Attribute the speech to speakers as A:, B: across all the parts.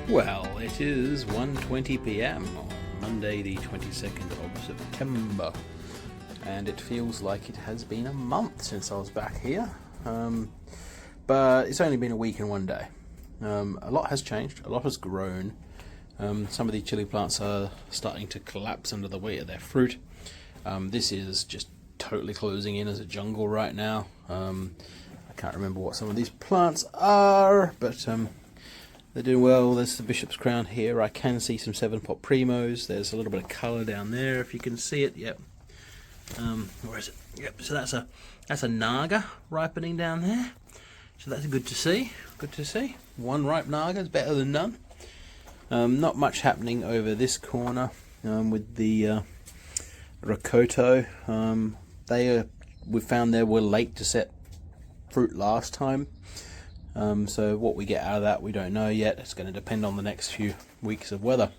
A: Well, it is 1:20 p.m. on Monday the 22nd of September, and it feels like it has been a month since I was back here, but it's only been a week and one day. A lot has changed, a lot has grown. Some of the chili plants are starting to collapse under the weight of their fruit. This is just totally closing in as a jungle right now. I can't remember what some of these plants are, but they're doing well. There's the Bishop's Crown here. I can see some 7-pot primos. There's a little bit of colour down there if you can see it. Yep. Where is it? Yep. So that's a Naga ripening down there. So that's good to see. Good to see. One ripe Naga is better than none. Not much happening over this corner with the Rakoto. We found they were late to set fruit last time. So what we get out of that we don't know yet. It's going to depend on the next few weeks of weather.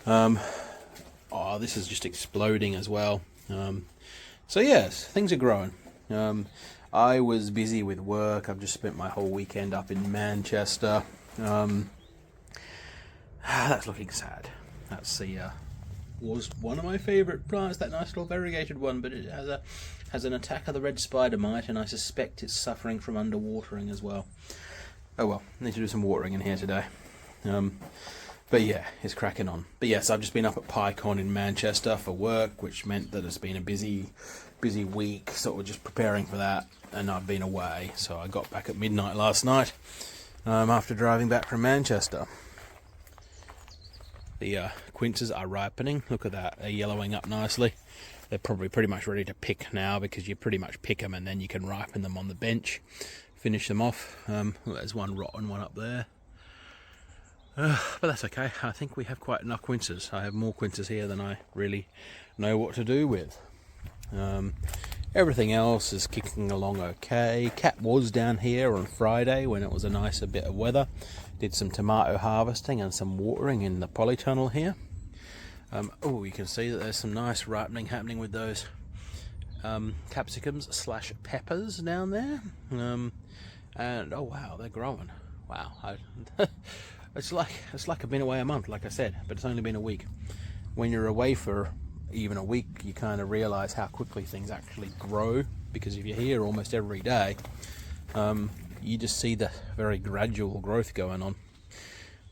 A: This is just exploding as well. So yes, things are growing. I was busy with work. I've just spent my whole weekend up in Manchester. That's looking sad. That's was one of my favourite plants, that nice little variegated one, but it has an attack of the red spider mite, and I suspect it's suffering from underwatering as well. Oh well, need to do some watering in here today. But yeah, it's cracking on. But yes, I've just been up at PyCon in Manchester for work, which meant that it's been a busy week, sort of just preparing for that, and I've been away, so I got back at midnight last night after driving back from Manchester. The quinces are ripening. Look at that, they're yellowing up nicely. They're probably pretty much ready to pick now, because you pretty much pick them and then you can ripen them on the bench, finish them off. There's one rotten one up there. But that's okay. I think we have quite enough quinces. I have more quinces here than I really know what to do with. Everything else is kicking along okay. Cat was down here on Friday when it was a nicer bit of weather. Did some tomato harvesting and some watering in the polytunnel here. You can see that there's some nice ripening happening with those capsicums / peppers down there. And oh wow, they're growing. Wow, it's like I've been away a month, like I said, but it's only been a week. When you're away for even a week, you kind of realise how quickly things actually grow, because if you're here almost every day, you just see the very gradual growth going on,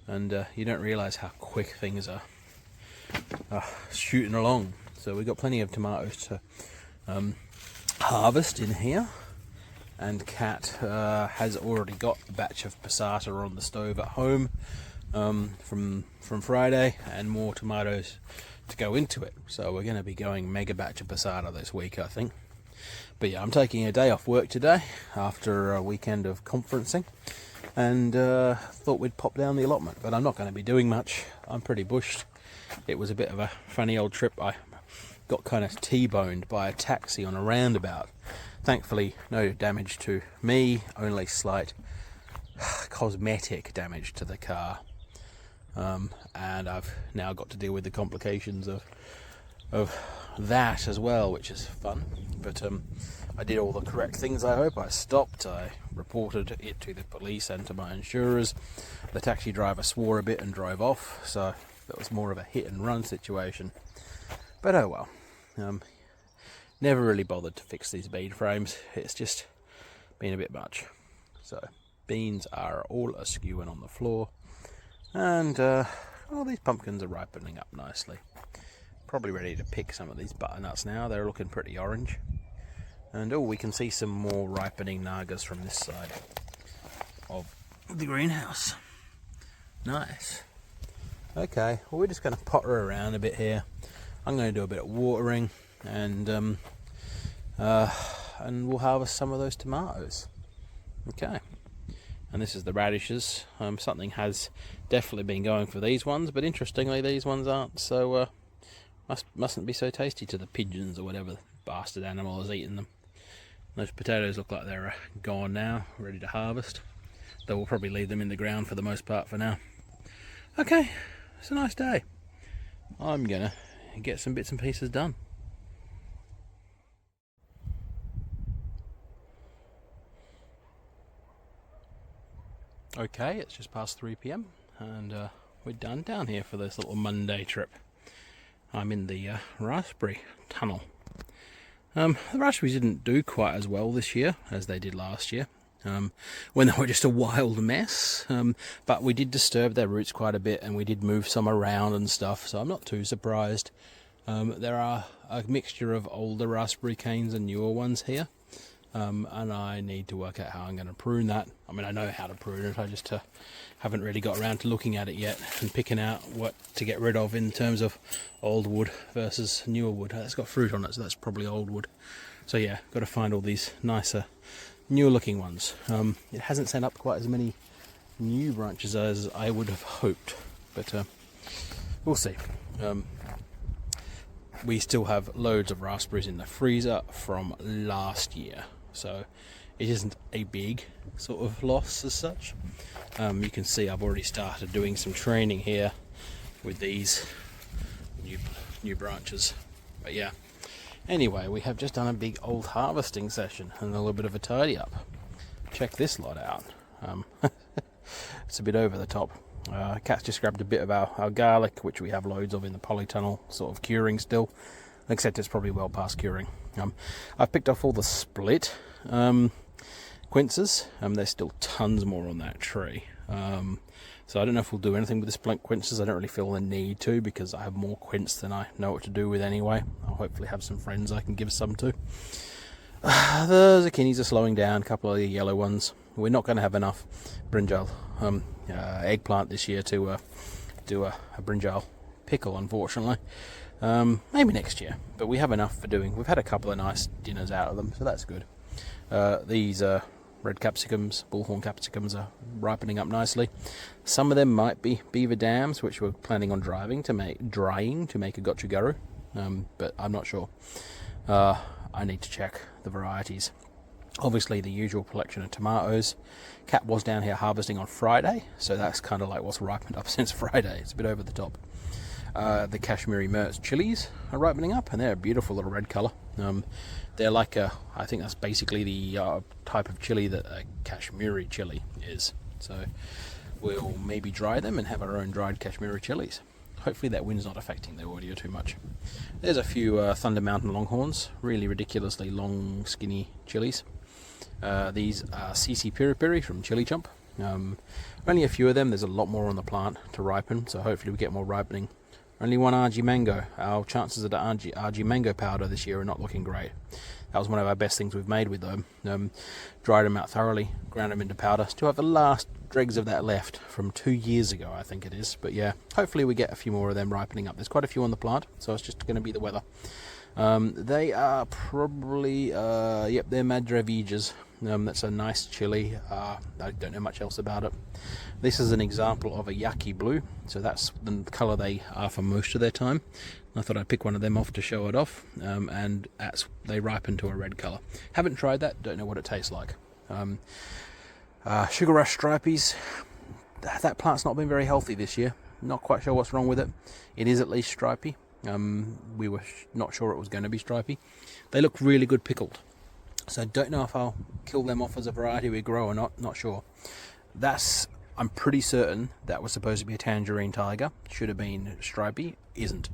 A: and you don't realise how quick things are shooting along. So we've got plenty of tomatoes to harvest in here, and Kat has already got a batch of passata on the stove at home from Friday, and more tomatoes to go into it. So we're going to be going mega batch of passata this week, I think. But yeah, I'm taking a day off work today after a weekend of conferencing, and thought we'd pop down the allotment, but I'm not going to be doing much. I'm pretty bushed. It was a bit of a funny old trip. I got kind of T-boned by a taxi on a roundabout. Thankfully, no damage to me, only slight cosmetic damage to the car. And I've now got to deal with the complications of that as well, which is fun. But I did all the correct things, I hope. I stopped, I reported it to the police and to my insurers. The taxi driver swore a bit and drove off, so that was more of a hit and run situation. But oh well. Never really bothered to fix these bean frames. It's just been a bit much. So beans are all askew and on the floor, and these pumpkins are ripening up nicely. Probably ready to pick some of these butternuts now. They're looking pretty orange. And we can see some more ripening Nagas from this side of the greenhouse. Nice. Okay, well, we're just going to potter around a bit here. I'm going to do a bit of watering, and we'll harvest some of those tomatoes. Okay. And this is the radishes. Something has definitely been going for these ones, but interestingly these ones aren't, so mustn't be so tasty to the pigeons or whatever bastard animal is eating them. Those potatoes look like they're gone now, ready to harvest. Though we'll probably leave them in the ground for the most part for now. Okay, it's a nice day. I'm gonna get some bits and pieces done. Okay, it's just past 3 p.m. and we're done down here for this little Monday trip. I'm in the raspberry tunnel. The raspberries didn't do quite as well this year as they did last year, when they were just a wild mess, but we did disturb their roots quite a bit, and we did move some around and stuff, so I'm not too surprised. There are a mixture of older raspberry canes and newer ones here, and I need to work out how I'm going to prune that. I mean, I know how to prune it, I just haven't really got around to looking at it yet and picking out what to get rid of in terms of old wood versus newer wood. It's got fruit on it, so that's probably old wood. So yeah, got to find all these nicer, newer looking ones. It hasn't sent up quite as many new branches as I would have hoped, but we'll see. We still have loads of raspberries in the freezer from last year, so it isn't a big sort of loss as such. You can see I've already started doing some training here with these new branches, but yeah. Anyway, we have just done a big old harvesting session and a little bit of a tidy up. Check this lot out. It's a bit over the top. Cat's just grabbed a bit of our garlic, which we have loads of in the polytunnel, sort of curing still, except it's probably well past curing. I've picked off all the split quinces. There's still tons more on that tree. So I don't know if we'll do anything with the split quinces. I don't really feel the need to, because I have more quince than I know what to do with anyway. I'll hopefully have some friends I can give some to. The zucchinis are slowing down, a couple of the yellow ones. We're not going to have enough brinjal eggplant this year to do a brinjal pickle, unfortunately. Maybe next year, but we have enough for doing. We've had a couple of nice dinners out of them, so that's good. These red capsicums, bullhorn capsicums, are ripening up nicely. Some of them might be beaver dams, which we're planning on drying to make a gochugaru, but I'm not sure. I need to check the varieties. Obviously the usual collection of tomatoes. Cat was down here harvesting on Friday, so that's kind of like what's ripened up since Friday. It's a bit over the top. The Kashmiri Mertz chilies are ripening up, and they're a beautiful little red colour. They're like I think that's basically the type of chili that a Kashmiri chili is. So we'll maybe dry them and have our own dried Kashmiri chilies. Hopefully that wind's not affecting the audio too much. There's a few Thunder Mountain Longhorns, really ridiculously long, skinny chilies. These are CC Piri Piri from Chili Chump. Only a few of them. There's a lot more on the plant to ripen, so hopefully we get more ripening. Only one RG mango. Our chances of the RG mango powder this year are not looking great. That was one of our best things we've made with them. Dried them out thoroughly, ground them into powder. Still have the last dregs of that left from 2 years ago, I think it is. But yeah, hopefully we get a few more of them ripening up. There's quite a few on the plant, so it's just going to be the weather. They are probably, they're Madravijas. That's a nice chili. I don't know much else about it. This is an example of a yaki blue, so that's the colour they are for most of their time. I thought I'd pick one of them off to show it off, and they ripen to a red colour. Haven't tried that, don't know what it tastes like. Sugar Rush Stripies, that plant's not been very healthy this year. Not quite sure what's wrong with it. It is at least stripy. We were not sure it was going to be stripy. They look really good pickled. So I don't know if I'll kill them off as a variety we grow or not sure. I'm pretty certain that was supposed to be a tangerine tiger. Should have been stripy, isn't.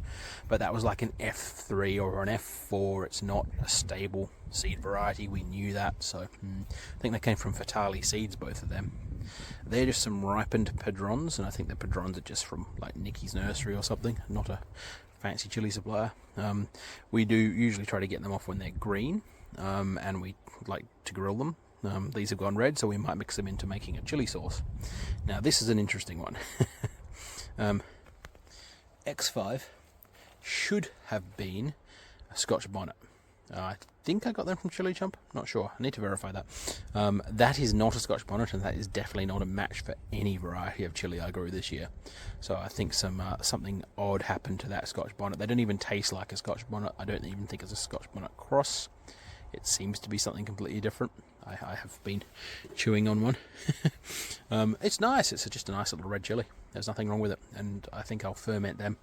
A: But that was like an F3 or an F4. It's not a stable seed variety, we knew that. So I think they came from Fatali Seeds, both of them. They're just some ripened padrons, and I think the padrons are just from like Nikki's nursery or something, not a fancy chili supplier. We do usually try to get them off when they're green, and we like to grill them. These have gone red, so we might mix them into making a chili sauce. Now this is an interesting one. X5 should have been a Scotch bonnet. I think I got them from Chili Chump, not sure, I need to verify that. That is not a Scotch bonnet, and that is definitely not a match for any variety of chili I grew this year. So I think something odd happened to that Scotch bonnet. They don't even taste like a Scotch bonnet. I don't even think it's a Scotch bonnet cross. It seems to be something completely different. I have been chewing on one. It's nice. It's just a nice little red chili. There's nothing wrong with it, and I think I'll ferment them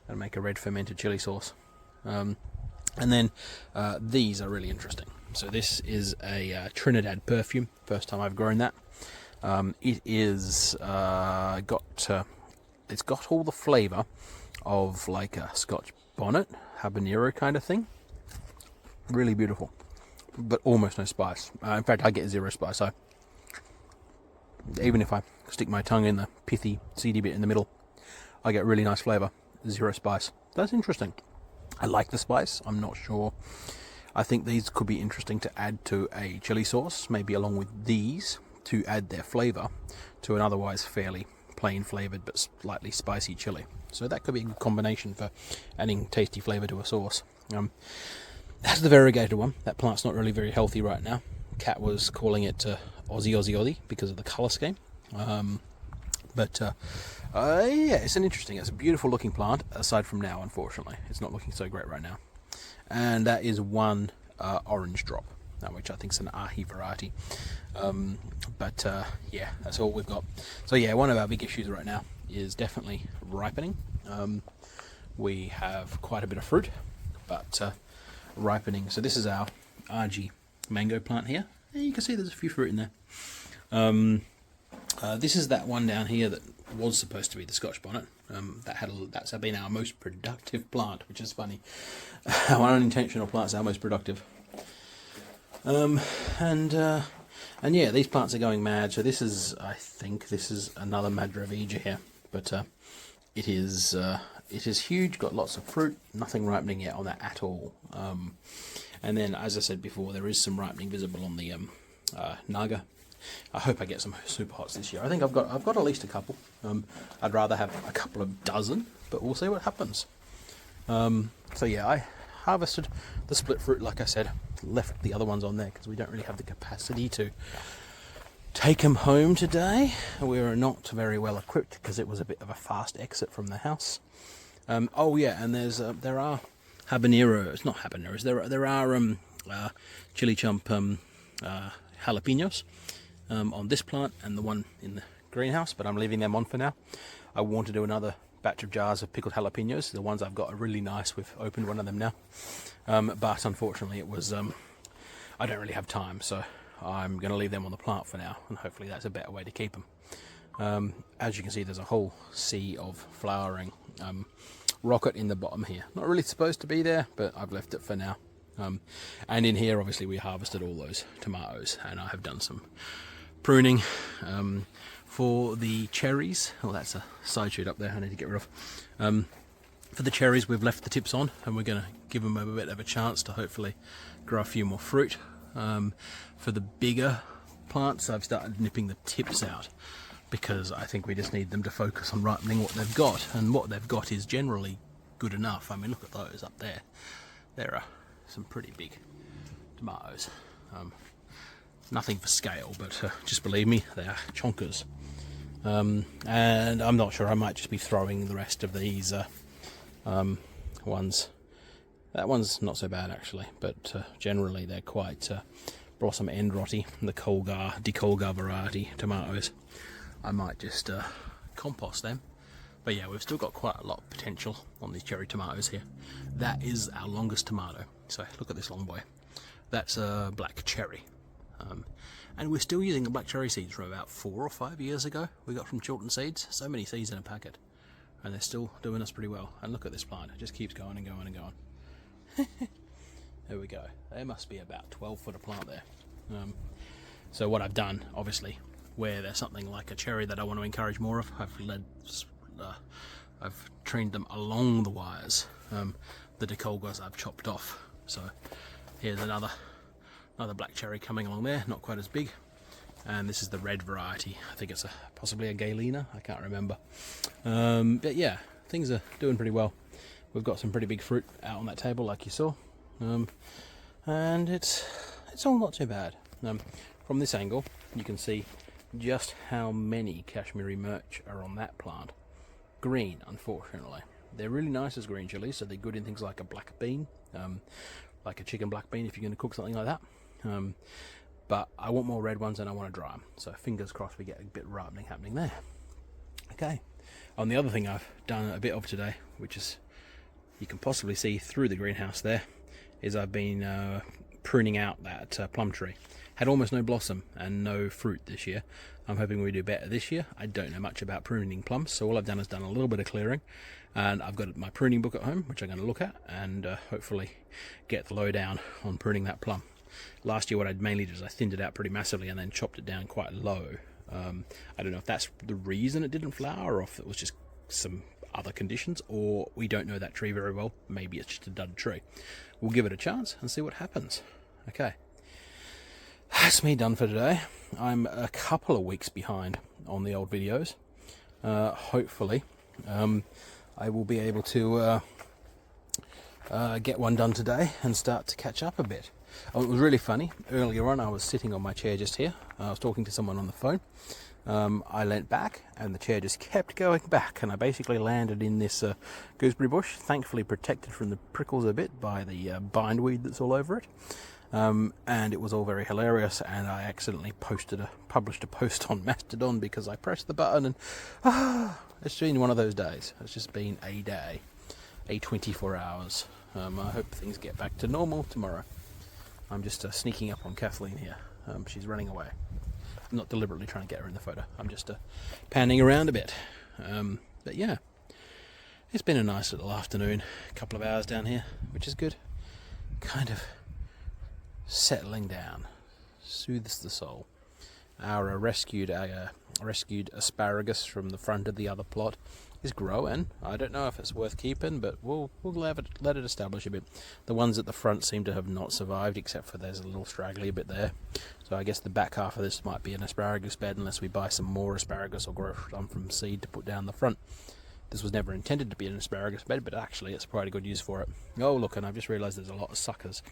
A: and make a red fermented chili sauce. And then these are really interesting. So this is a Trinidad perfume. First time I've grown that. It is it's got all the flavour of like a Scotch bonnet, habanero kind of thing. Really beautiful, but almost no spice. In fact, I get 0 spice. So even if I stick my tongue in the pithy, seedy bit in the middle, I get really nice flavour. 0 spice. That's interesting. I like the spice. I'm not sure. I think these could be interesting to add to a chili sauce, maybe along with these, to add their flavour to an otherwise fairly plain flavoured but slightly spicy chili. So that could be a good combination for adding tasty flavour to a sauce. That's the variegated one. That plant's not really very healthy right now. Kat was calling it Aussie Aussie Aussie because of the colour scheme. Yeah, it's a beautiful looking plant, aside from now, unfortunately. It's not looking so great right now. And that is one orange drop, which I think is an ahi variety. Yeah, that's all we've got. So yeah, one of our big issues right now is definitely ripening. We have quite a bit of fruit, but ripening. So this is our RG mango plant here. And you can see there's a few fruit in there. This is that one down here that was supposed to be the Scotch bonnet. That's been our most productive plant, which is funny. Our unintentional plant's our most productive. And yeah, these plants are going mad. So I think this is another Madravija here, but it is huge. Got lots of fruit. Nothing ripening yet on that at all. And then, as I said before, there is some ripening visible on the Naga. I hope I get some super hots this year. I think I've got at least a couple. I'd rather have a couple of dozen, but we'll see what happens. So yeah, I harvested the split fruit, like I said, left the other ones on there because we don't really have the capacity to take them home today. We were not very well equipped because it was a bit of a fast exit from the house. Oh yeah, and there are habaneros, not habaneros. There are chili chump jalapenos on this plant and the one in the greenhouse, but I'm leaving them on for now. I want to do another batch of jars of pickled jalapenos. The ones I've got are really nice. We've opened one of them now, but unfortunately it was I don't really have time, so I'm going to leave them on the plant for now, and hopefully that's a better way to keep them. As you can see, there's a whole sea of flowering rocket in the bottom here. Not really supposed to be there, but I've left it for now. And in here, obviously, we harvested all those tomatoes, and I have done some pruning for the cherries. Oh, that's a side shoot up there I need to get rid of. For the cherries, we've left the tips on, and we're going to give them a bit of a chance to hopefully grow a few more fruit. For the bigger plants, I've started nipping the tips out because I think we just need them to focus on ripening what they've got, and what they've got is generally good enough. I mean, look at those up there. There are some pretty big tomatoes. Nothing for scale, but just believe me, they are chonkers. And I'm not sure, I might just be throwing the rest of these ones. That one's not so bad actually, but generally they're quite blossom end rotty. The decolgar variety tomatoes, I might just compost them. But yeah, we've still got quite a lot of potential on these cherry tomatoes here. That is our longest tomato. So look at this long boy. That's a black cherry. And we're still using the black cherry seeds from about 4 or 5 years ago. We got from Chilton Seeds. So many seeds in a packet. And they're still doing us pretty well. And look at this plant. It just keeps going and going and going. There we go. There must be about 12 foot of plant there. So what I've done, obviously, where there's something like a cherry that I want to encourage more of, I've trained them along the wires. The decolgars I've chopped off. So here's another black cherry coming along there, not quite as big. And this is the red variety. I think it's possibly a Galena, I can't remember. But yeah, things are doing pretty well. We've got some pretty big fruit out on that table, like you saw. And it's all not too bad. From this angle, you can see just how many Kashmiri Mirch are on that plant. Green, unfortunately. They're really nice as green chilies, so they're good in things like a black bean, like a chicken black bean if you're going to cook something like that. But I want more red ones and I want to dry them. So fingers crossed we get a bit of ripening happening there. Okay. And the other thing I've done a bit of today, which is you can possibly see through the greenhouse there, is I've been pruning out that plum tree. had almost no blossom and no fruit this year. I'm hoping we do better this year. I don't know much about pruning plums, so all I've done is done a little bit of clearing, and I've got my pruning book at home, which I'm going to look at and hopefully get the lowdown on pruning that plum. Last year what I mainly did is I thinned it out pretty massively and then chopped it down quite low. I don't know if that's the reason it didn't flower, or if it was just some other conditions, or we don't know that tree very well. Maybe it's just a dud tree. We'll give it a chance and see what happens. Okay, that's me done for today. I'm a couple of weeks behind on the old videos. Hopefully I will be able to get one done today and start to catch up a bit. Oh, it was really funny. Earlier on I was sitting on my chair just here. I was talking to someone on the phone. I leant back and the chair just kept going back, and I basically landed in this gooseberry bush, thankfully protected from the prickles a bit by the bindweed that's all over it. And it was all very hilarious, and I accidentally published a post on Mastodon because I pressed the button, and it's been one of those days. It's just been a day, a 24 hours. I hope things get back to normal tomorrow. I'm just sneaking up on Kathleen here. She's running away. I'm not deliberately trying to get her in the photo. I'm just panning around a bit. But yeah, it's been a nice little afternoon. A couple of hours down here, which is good. Kind of settling down. Soothes the soul. Our rescued asparagus from the front of the other plot is growing. I don't know if it's worth keeping, but we'll let it establish a bit. The ones at the front seem to have not survived, except for there's a little straggly bit there. So I guess the back half of this might be an asparagus bed, unless we buy some more asparagus or grow some from seed to put down the front. This was never intended to be an asparagus bed, but actually it's quite a good use for it. Oh look, and I've just realised there's a lot of suckers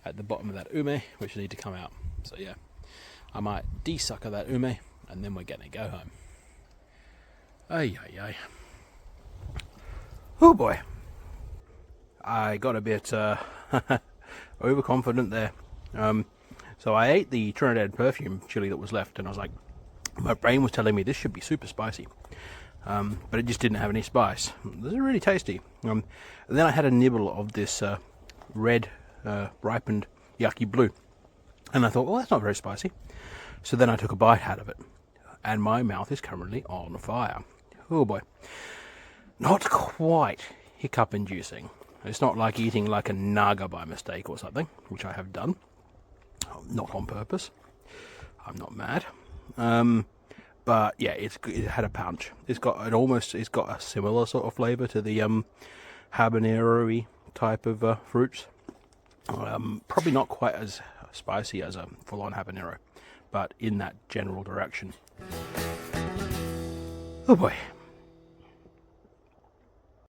A: at the bottom of that ume, which need to come out. So yeah, I might de-sucker that ume, and then we're going to go home. Ay, ay, ay. Oh boy. I got a bit overconfident there. So I ate the Trinidad perfume chili that was left, and I was like, my brain was telling me this should be super spicy. But it just didn't have any spice. This is really tasty. And then I had a nibble of this red ripened yucky blue, and I thought, well, that's not very spicy. So then I took a bite out of it, and my mouth is currently on fire. Oh boy. Not quite hiccup inducing. It's not like eating like a naga by mistake or something, which I have done. Not on purpose. I'm not mad. But yeah, it had a punch. It's got a similar sort of flavour to the habanero-y type of fruits. Probably not quite as spicy as a full-on habanero, but in that general direction. Oh boy.